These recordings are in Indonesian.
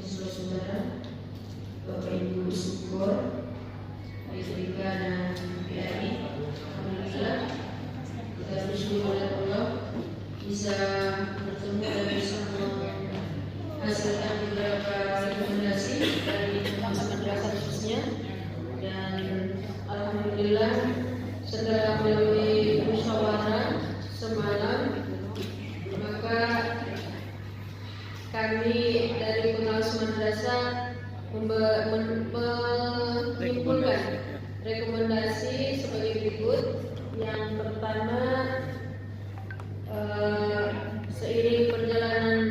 saudara, Bapak Ibu Syukur, Rika dan PRI, alhamdulillah kita bersyukur oleh Allah bisa bertemu dan bisa menghasilkan beberapa rekomendasi dari madrasah khususnya, dan alhamdulillah setelah melalui musyawarah semalam, maka kami dari pengawas madrasah menyimpulkan rekomendasi sebagai berikut. Yang pertama, seiring perjalanan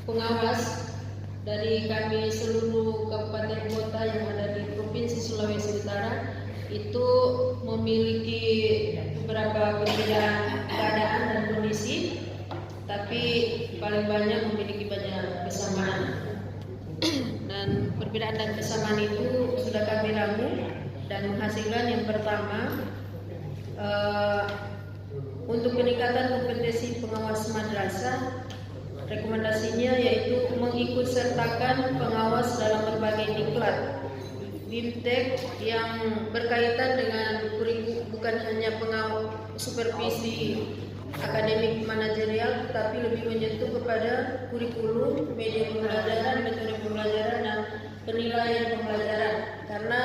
pengawas dari kami seluruh kabupaten kota yang ada di Provinsi Sulawesi Utara itu memiliki beberapa perbedaan keadaan dan kondisi, tapi paling banyak memiliki banyak kesamaan. Dan perbedaan dan kesamaan itu sudah kami ramu dan menghasilkan yang pertama, untuk peningkatan kompetensi pengawas madrasah, rekomendasinya yaitu mengikut sertakan pengawas dalam berbagai diklat BIMTEK yang berkaitan dengan kurikulum, bukan hanya supervisi akademik manajerial, tetapi lebih menyentuh kepada kurikulum, media pembelajaran, metode pembelajaran, dan penilaian pembelajaran. Karena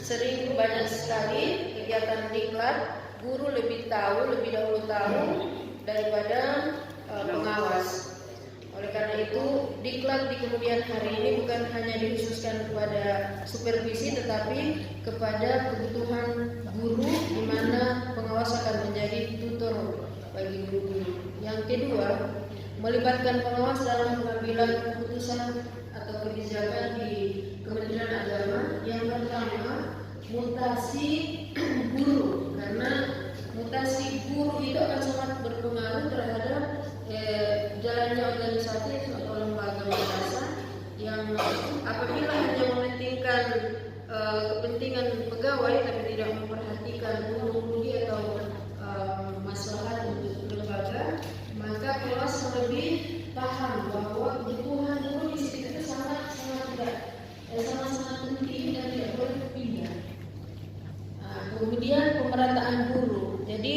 sering banyak sekali kegiatan diklat, guru lebih dahulu tahu daripada pengawas. Oleh karena itu, diklat di kemudian hari ini bukan hanya dikhususkan kepada supervisi, tetapi kepada kebutuhan guru, di mana pengawas akan menjadi tutor bagi guru-guru. Yang kedua, melibatkan pengawas dalam pengambilan keputusan atau kebijakan di Kementerian Agama. Yang pertama, mutasi guru, karena mutasi guru itu akan sangat berpengaruh terhadap jalannya organisasi atau lembaga madrasah, yang apabila hanya mementingkan kepentingan pegawai tapi tidak memperhatikan guru-guru atau masalah untuk lembaga, maka pengawas lebih paham bahwa kebutuhan guru di situ itu sangat penting dan tidak boleh pindah. Kemudian pemerataan guru. Jadi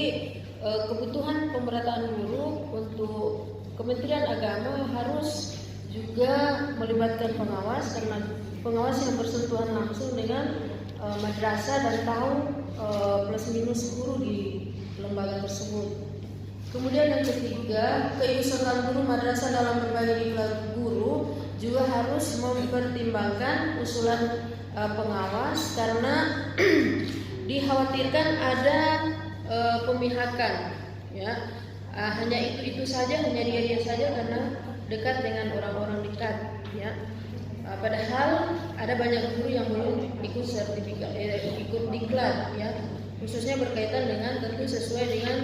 kebutuhan pemerataan guru untuk Kementerian Agama harus juga melibatkan pengawas, karena pengawas yang bersentuhan langsung dengan madrasah dan tahu plus minus guru di lembaga tersebut. Kemudian yang ketiga, keikutsertaan guru madrasah dalam berbagai diklat guru juga harus mempertimbangkan usulan pengawas, karena dikhawatirkan ada pemihakan, ya. Hanya itu saja, hanya dia saja karena dekat dengan orang-orang dekat, ya. Padahal ada banyak guru yang belum ikut sertifikat, ikut diklat, ya, khususnya berkaitan dengan tentu sesuai dengan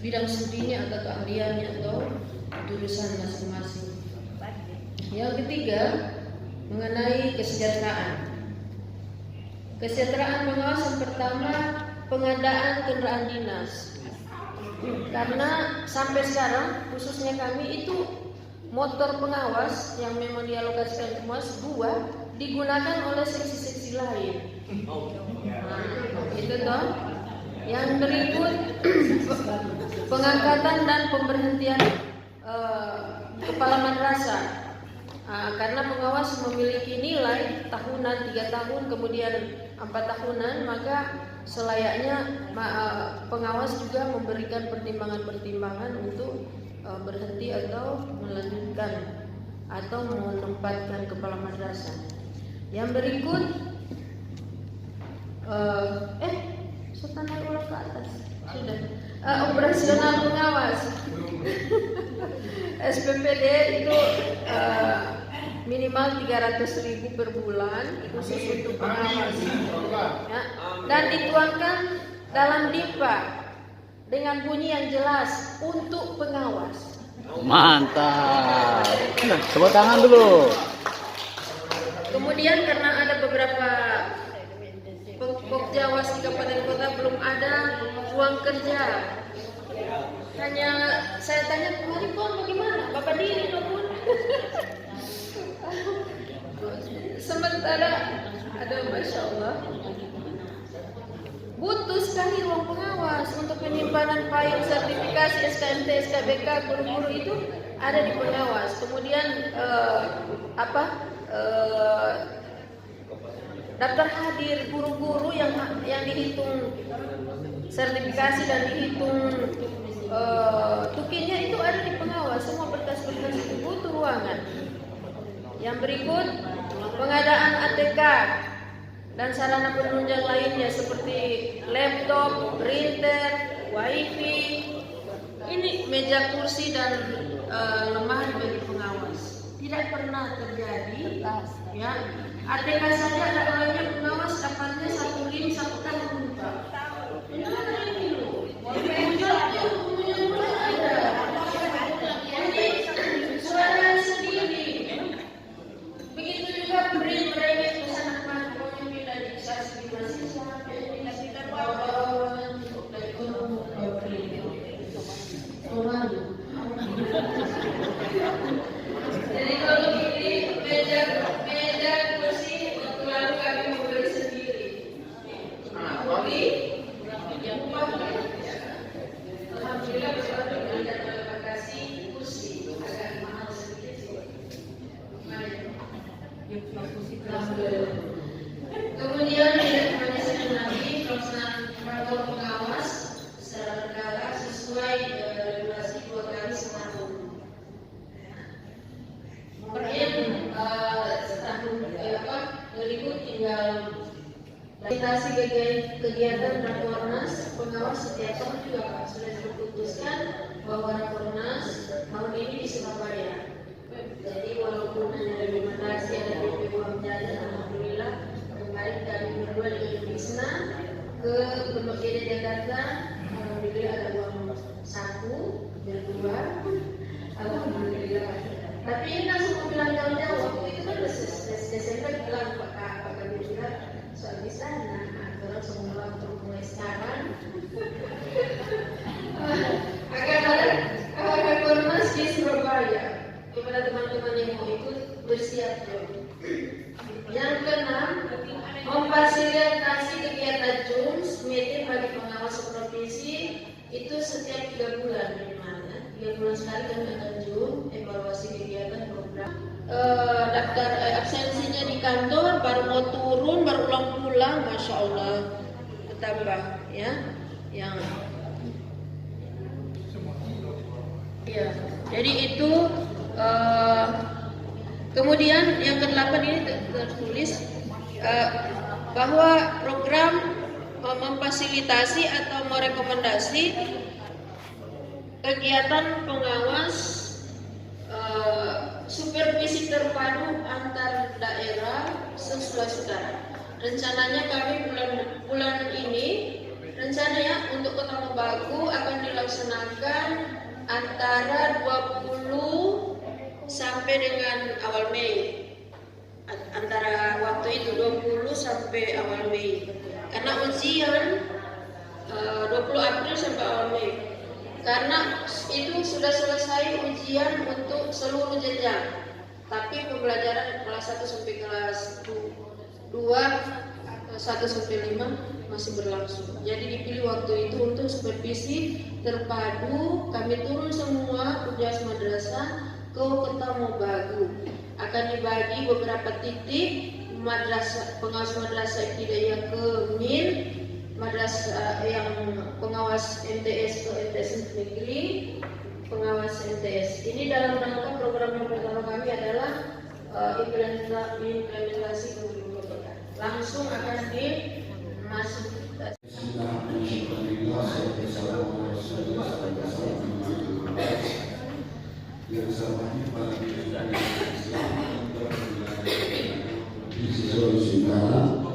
bidang studinya atau keahliannya atau jurusan masing-masing. Yang ketiga, mengenai kesejahteraan. Kesejahteraan pengawas yang pertama, pengadaan kendaraan dinas. Karena sampai sekarang khususnya kami itu motor pengawas yang memang dialokasikan ke dua digunakan oleh seksi-seksi lain. Itu toh. Yang berikut, pengangkatan dan pemberhentian kepala madrasah. Karena pengawas memiliki nilai tahunan 3 tahun, kemudian 4 tahunan, maka selayaknya pengawas juga memberikan pertimbangan-pertimbangan untuk berhenti atau melanjutkan atau menempatkan kepala madrasah. Yang berikut, saya naik ulang ke atas sudah. Operasional pengawas. SPPD itu minimal 300.000 per bulan khusus untuk pengawas, ya, dan dituangkan dalam DIPA dengan bunyi yang jelas untuk pengawas. Mantap. Tepuk tangan dulu. Kemudian karena ada beberapa Pokjawas di kabupaten kota belum ada ruang kerja hanya saya tanya kemarin Pon bagaimana? Bapak diri loh Pon. Sementara ada Masya Allah butuh sekali ruang pengawas untuk penyimpanan file sertifikasi SKMT, SKBK, guru-guru itu ada di pengawas. Kemudian daftar hadir guru-guru yang dihitung sertifikasi dan dihitung tukinya itu ada di pengawas. Semua berkas-berkas itu butuh ruangan. Yang berikut, pengadaan ATK dan sarana penunjang lainnya seperti laptop, printer, wifi, ini meja kursi dan lemari bagi pengawas. Tidak pernah terjadi, ya. ATK saja ada orangnya pengawas dapatnya 1 link 1 tahun. Ini mana ini loh? Suara sendiri. Begitu juga mereka sangat mampu dari saksi mahasiswa, kita bawa dari ekonomi Jadi kalau ini meja kursi lalu kami membeli sendiri. Kopi, alhamdulillah besok kita kasih kursi agak mahal sedikit. Kemudian direkomendasikan lagi pelaksanaan rapor pengawas secara berkala sesuai regulasi 2 kali setahun. Kemudian setahun berikut tinggal validasi kegiatan Rakornas pengawas setiap tahun juga Pak sudah diputuskan bahwa Rakornas tahun ini di Surabaya. Jadi walaupun hanya rekomendasi ada DP uang jajan, alhamdulillah kemarin kami berdua dengan Bisna ke Pondok Gede Jakarta, alhamdulillah ada uang saku berdua, alhamdulillah. Tapi ini langsung bilang jauh-jauh waktu itu kan Desember bilang Pak kami juga soal di sana, orang semula untuk mulai sekarang. Akan ada Rakornas di Surabaya. Kepada teman-teman yang mau ikut bersiap. Yang keenam, memfasilitasi kegiatan JUMS meeting bagi pengawas provinsi itu setiap 3 bulan minimalnya. 3 bulan sekali kami akan JUM evaluasi kegiatan program. Daftar absensinya di kantor, baru mau turun, baru pulang, masya Allah bertambah ya. Yang ya, jadi itu. Kemudian yang ke-8 ini tertulis bahwa program memfasilitasi atau merekomendasi kegiatan pengawas supervisi terpadu antar daerah saudara. Rencananya kami bulan ini rencananya untuk Kota Mobagu akan dilaksanakan antara 20 sampai dengan awal Mei. Antara waktu itu 20 sampai awal Mei. Karena ujian 20 April sampai awal Mei. Karena itu sudah selesai ujian untuk seluruh jenjang. Tapi pembelajaran kelas 1 sampai kelas 2 1 sampai 5 masih berlangsung. Jadi dipilih waktu itu untuk supervisi terpadu. Kami turun semua tugas madrasah ke Kota Mobagu. Akan dibagi beberapa titik madrasah, pengawas madrasah ibtidaiyah ke MIN, madrasah yang pengawas MTS ke MTS negeri, pengawas MTS. Ini dalam rangka program yang pertama kami adalah implementasi kurikulum merdeka. Langsung akan dimasukkan. Yang sama para Islam di Sulawesi Utara,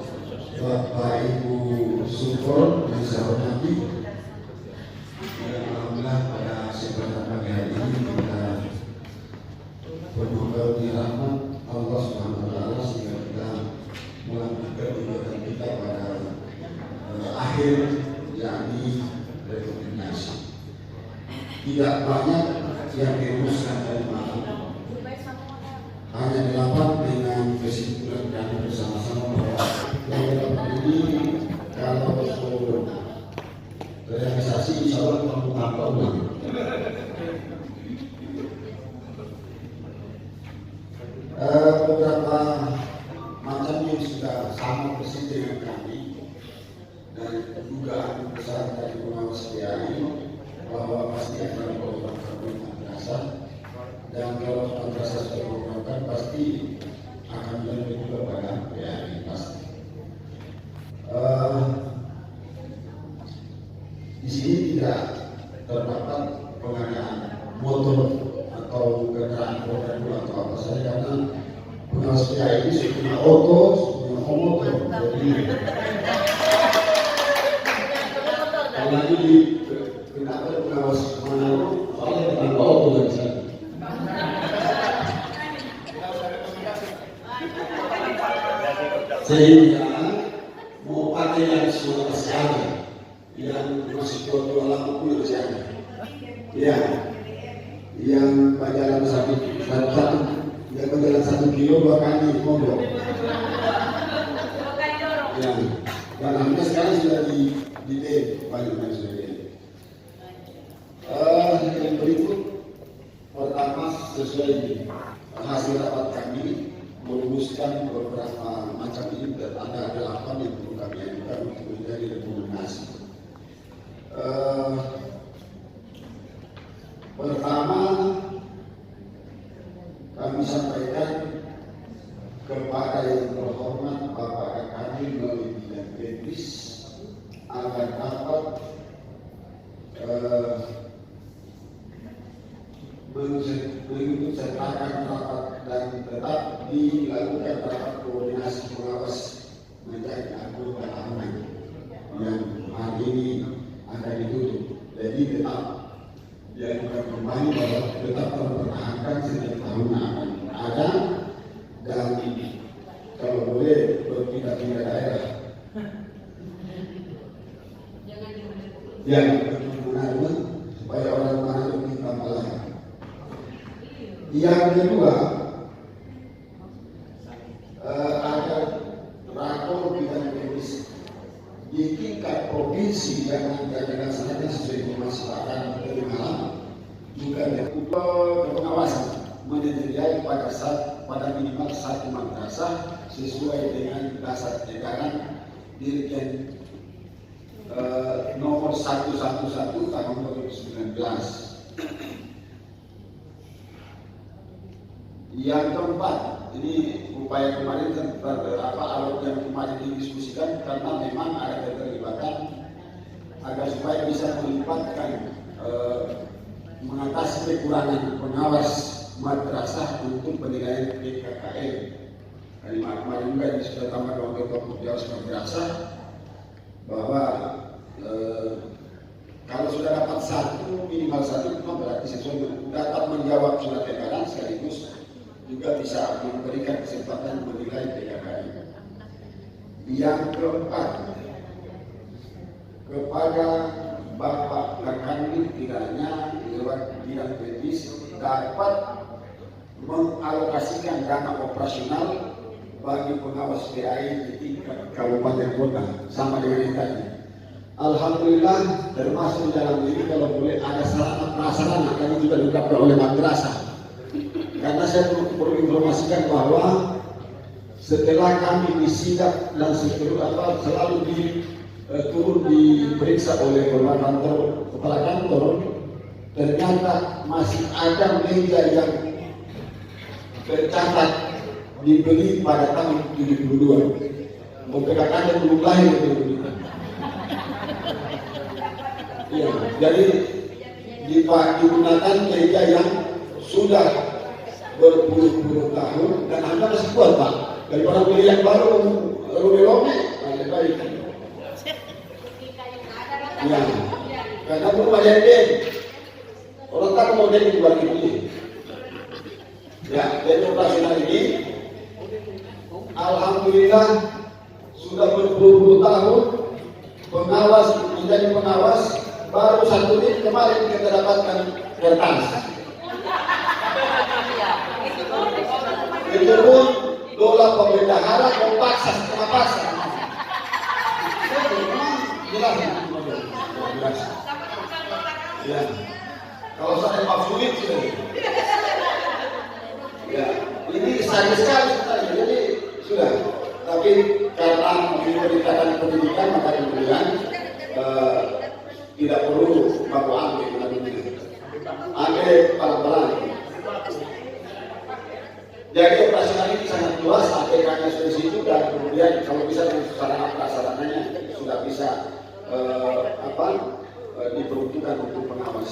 Bapak Ibu Supor yang saya hormati, alhamdulillah pada kesempatan pagi hari ini kita berdoa di rahmat Allah Subhanahu Wa Taala sehingga kita melanjutkan ibadah kita pada akhir yakni rekomendasi. tidak banyak yang dirumuskan dari malam, hanya 8 dengan kesimpulan kami bersama-sama bahwa yang 8 ini kalau realisasi insya Allah kamu apa ulang. Beberapa macam yang sudah sama persis dengan kami dan dugaan besar dari pengawas PAI bahwa pasti akan diprogramkan madrasah, dan kalau madrasah sudah diprogramkan pasti akan lebih juga pada PAI pasti. Di sini tidak terdapat pengadaan motor atau kendaraan roda 2 atau apa saja, karena pengawas PAI ini sudah punya auto, sudah punya motor. Jadi lagi di kenapa pengawas mana soalnya dengan auto dari sana. Sehingga mau pakai yang sudah masih ada, yang masih tua-tua lama pun masih ada. Ya, yang berjalan satu yang berjalan 1 kilo 2 kali mogok. Ya, dan alhamdulillah sekarang sudah di banyak sudah di. Yang berikut, pertama sesuai hasil rapat kami merumuskan beberapa macam ini, dan ada 8 yang perlu kami ajukan untuk menjadi rekomendasi. Pertama, kami sampaikan kepada yang terhormat Bapak kami melalui bidang teknis agar dapat mengikut sertakan rapat dan tetap dilakukan rapat koordinasi pengawas menjadi anggota aman yang hari ini akan ditutup. Jadi tetap dilakukan kembali bahwa tetap mempertahankan setiap tahun akan ada, dan kalau boleh berpindah-pindah daerah. Yang benar-benar supaya orang Manado kita malah. Yang kedua, ada rakor bidang teknis di tingkat provinsi yang akan dilaksanakan sesuai pemasaran dari malam juga ada pengawasan menyediakan pada minimal 1 madrasah sesuai dengan dasar edaran Dirjen nomor 111 tahun 2019. Yang keempat, ini upaya kemarin alur yang kemarin didiskusikan karena memang ada keterlibatan agar supaya bisa melibatkan mengatasi kekurangan pengawas madrasah untuk penilaian PKKM. Kemarin juga sudah tambah ketua pengawas madrasah bahwa kalau sudah dapat 1 minimal 1 itu berarti sesuai dapat menjawab surat edaran sekaligus juga bisa memberikan kesempatan menilai PKKM. Yang keempat, kepada Bapak Kakanwil kiranya lewat bidang teknis dapat mengalokasikan dana operasional bagi pengawas PAI di tingkat kabupaten kota sama dengan yang tadi. Alhamdulillah termasuk dalam ini kalau boleh ada sarana prasarana kami juga diungkapkan oleh madrasah. Karena saya perlu informasikan bahwa setelah kami disidak dan selalu turun diperiksa oleh kepala kantor, ternyata masih ada meja yang tercatat dibeli pada tahun 72. Memperkatakan belum lahir ya, jadi digunakan meja yang sudah berpuluh-puluh tahun dan Anda masih kuat Pak. Daripada beli yang baru lome-lome, lebih baik. Ya, karena belum ada yang orang tak mau jadi buat ini. Ya, dan operasional ini, alhamdulillah sudah berpuluh-puluh tahun menjadi pengawas. Baru 1 menit kemarin kita dapatkan kertas. Itu pun dola pembendahara memaksa setengah paksa. Jelas. Ya. Kalau saya maksudin sudah. Ya, ini sayang sekali sebenarnya. Jadi sudah. Tapi karena pendidikan pendidikan maka kemudian tidak perlu baku ambil pelan-pelan. Jadi operasional ini sangat luas, APK-nya sudah di situ dan kemudian kalau bisa sarana prasarananya sudah bisa diperuntukkan untuk pengawas.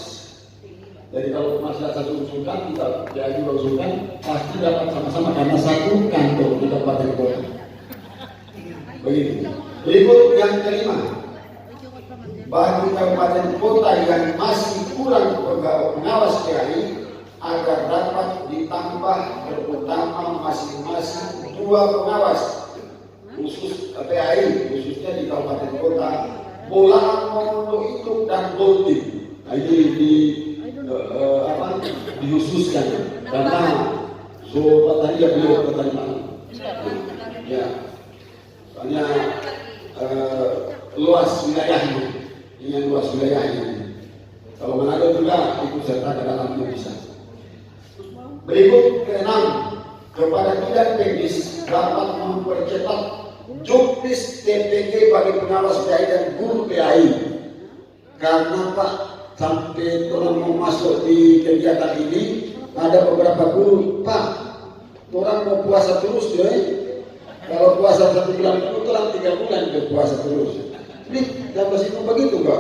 Jadi kalau masalah satu usulkan kita juga usulkan pasti dapat sama-sama karena satu kantor di kabupaten kota. Begitu. Berikut yang kelima, bagi kabupaten kota yang masih kurang pengawas PAI agar dapat ditambah terutama masing-masing 2 pengawas khusus PAI khususnya di kabupaten kota Bolaan, Mondo Induk dan Bolting. Nah, ini dikhususkan karena tadi ya beliau pertanyaan ya hanya luas wilayahnya dengan luas wilayahnya. Kalau Manado juga ikut serta ke dalamnya bisa. Berikut keenam, kepada bidang teknis dapat mempercepat juknis TPG bagi pengawas PAI dan guru PAI. Karena Pak sampai orang mau masuk di kegiatan ini ada beberapa guru, Pak, orang mau puasa terus ya. Kalau puasa 1 bulan itu orang 3 bulan berpuasa terus. Ini dapat situ begitu Pak.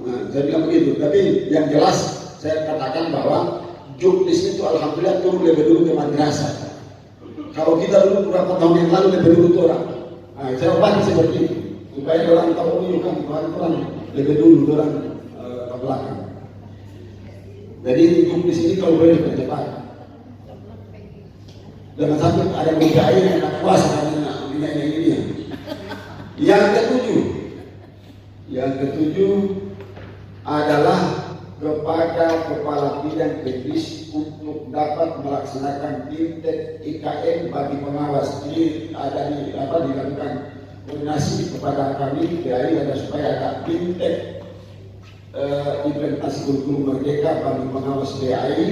Nah, saya bilang begitu. Tapi yang jelas saya katakan bahwa juknis itu alhamdulillah turun lebih dulu ke madrasah. Kalau kita dulu beberapa tahun yang lalu lebih dulu orang. Nah, saya ubah seperti itu supaya orang tahu dulu kan orang lebih dulu orang ke belakang. Jadi juknis ini kalau boleh dipercepat. Jangan sampai ada budaya yang tak kuasa karena ini. Yang ketujuh adalah kepada kepala bidang teknis untuk dapat melaksanakan bimtek IKM bagi pengawas. Ini dilakukan koordinasi kepada kami PAI ada supaya ada bimtek implementasi kurikulum merdeka bagi pengawas PAI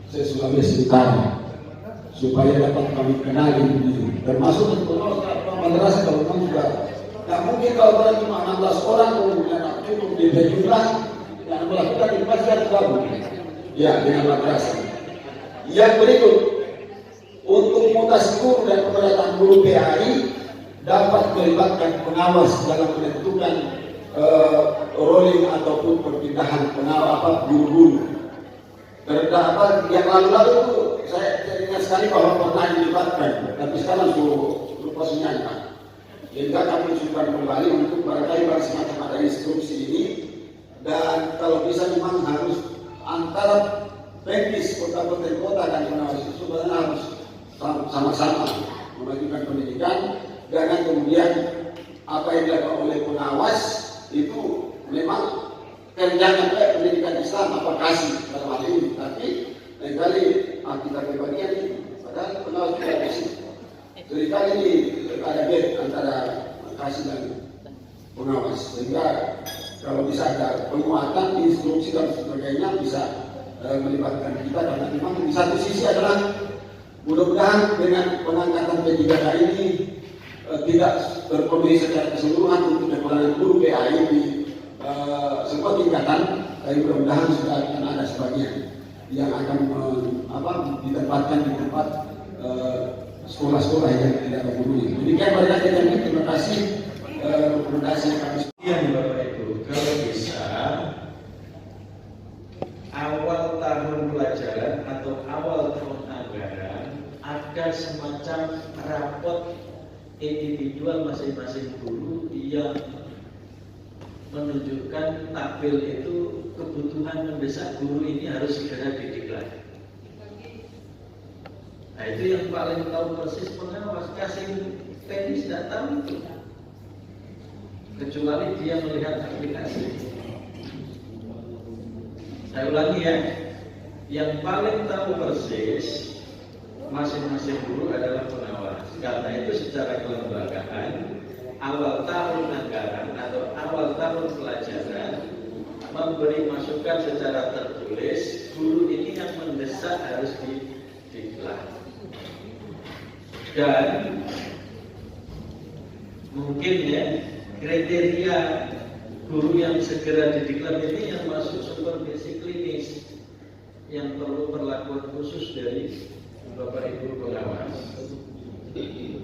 se-Sulawesi Utara supaya dapat kami kenali ini. Termasuk pengawas madrasah kalau memang juga nggak mungkin kalau orang cuma 16 orang kemudian cukup di jumlah yang melakukan ini pasti harus gabung ya dengan madrasah. Yang berikut, untuk mutasi guru dan keberadaan guru PAI dapat melibatkan pengawas dalam menentukan rolling ataupun perpindahan pengawas guru-guru. Terdapat yang lalu-lalu itu saya ingat sekali bahwa pernah dilibatkan, tapi sekarang lupa senyata. Jadi kami usulkan kembali untuk barangkali semacam ada instruksi ini. Dan kalau bisa memang harus antara teknis kota-kota dan pengawas itu sebenarnya harus sama-sama memajukan pendidikan. Jangan kemudian apa yang dilakukan oleh pengawas itu memang kerjanya pendidikan Islam apa kasih dalam hal ini, tapi lain-kali kita kebagian ini padahal pengawas juga di sini. Jadi kali ini ada gap antara kasih dan pengawas sehingga kalau bisa ada penguatan, instruksi dan sebagainya bisa melibatkan kita karena memang di satu sisi adalah mudah-mudahan dengan pengangkatan P3K ini tidak terpenuhi secara keseluruhan untuk kekurangan guru PAI di semua tingkatan, tapi mudah-mudahan sudah akan ada sebagian yang akan ditempatkan di tempat sekolah-sekolah yang tidak terpenuhi. Demikian banyak kami terima kasih rekomendasi yang kami. Yang Bapak Ibu, kalau bisa awal tahun pelajaran atau awal tahun anggaran ada semacam rapot individual masing-masing guru yang menunjukkan tabel itu kebutuhan mendesak guru ini harus segera dideklar. Nah itu yang paling tahu persis pengawas, kasih teknis tidak tahu itu. Kecuali dia melihat aplikasi. Saya ulangi ya, yang paling tahu persis masing-masing guru adalah pengawas. Karena itu secara kelembagaan awal tahun anggaran atau awal tahun pelajaran memberi masukan secara tertulis, guru ini yang mendesak harus didiklat. Dan mungkin ya kriteria guru yang segera didiklat ini yang masuk supervisi klinis yang perlu perlakuan khusus dari Bapak Ibu pengawas. 4.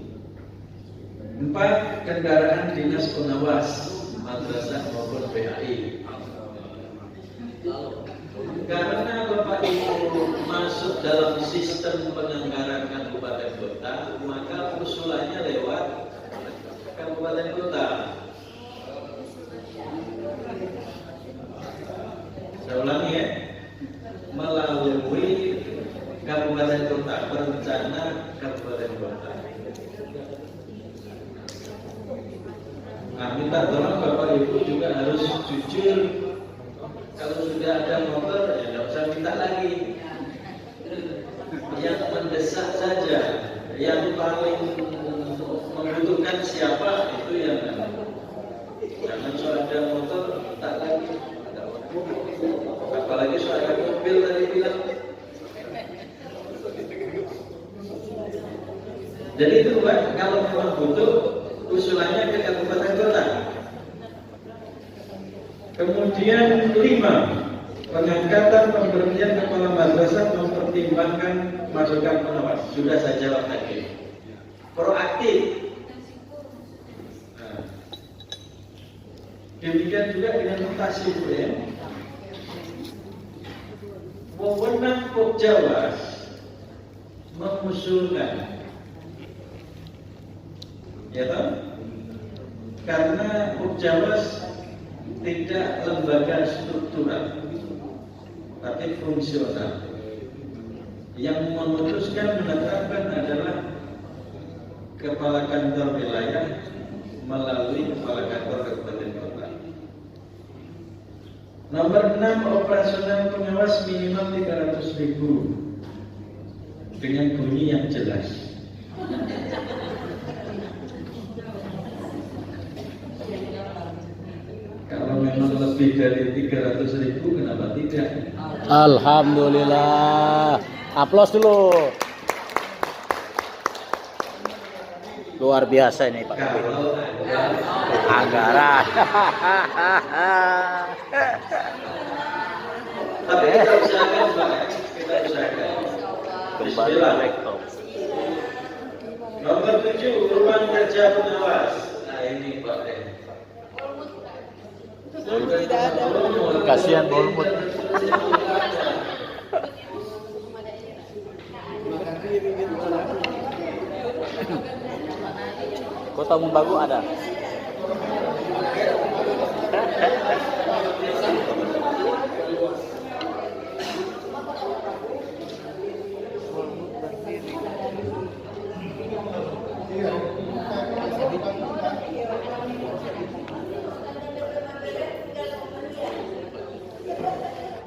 Kendaraan dinas pengawas madrasah maupun PAI. Karena Bapak Ibu masuk dalam sistem penganggaran kabupaten kota, maka usulannya lewat kabupaten kota. Saya ulangi ya, melalui kabupaten kota, perencana kabupaten kota. Nah, minta tolong Bapak Ibu juga harus jujur. Kalau sudah ada motor, ya nggak usah minta lagi. Yang mendesak saja, yang paling membutuhkan siapa itu yang jangan soal ada motor tak lagi. Apalagi soal ada mobil tadi bilang. Jadi itu Pak, kalau memang butuh usulannya ke kabupaten kota. Kemudian 5, pengangkatan pemberhentian kepala madrasah mempertimbangkan masukan pengawas. Sudah saya jawab tadi. Proaktif. Nah, demikian juga dengan mutasi ya. Wewenang Pokjawas mengusulkan, ya toh? Karena Pokjawas tidak lembaga struktural, tapi fungsional. Yang memutuskan menetapkan adalah kepala kantor wilayah melalui kepala kantor kabupaten kota. Nomor 6, operasional pengawas minimal 300.000 dengan bunyi yang jelas. Kalau memang lebih dari 300.000, kenapa tidak? Alhamdulillah. Aplaus dulu. Luar biasa ini Pak. Kalau Anggaran. tapi kita usahakan Pak, kita usahakan. Kembali Bismillah. rektor. Nomor 7, ruang kerja pengawas. Nah ini Pak. Kasihan Bolmut. Kota Mumbagu ada.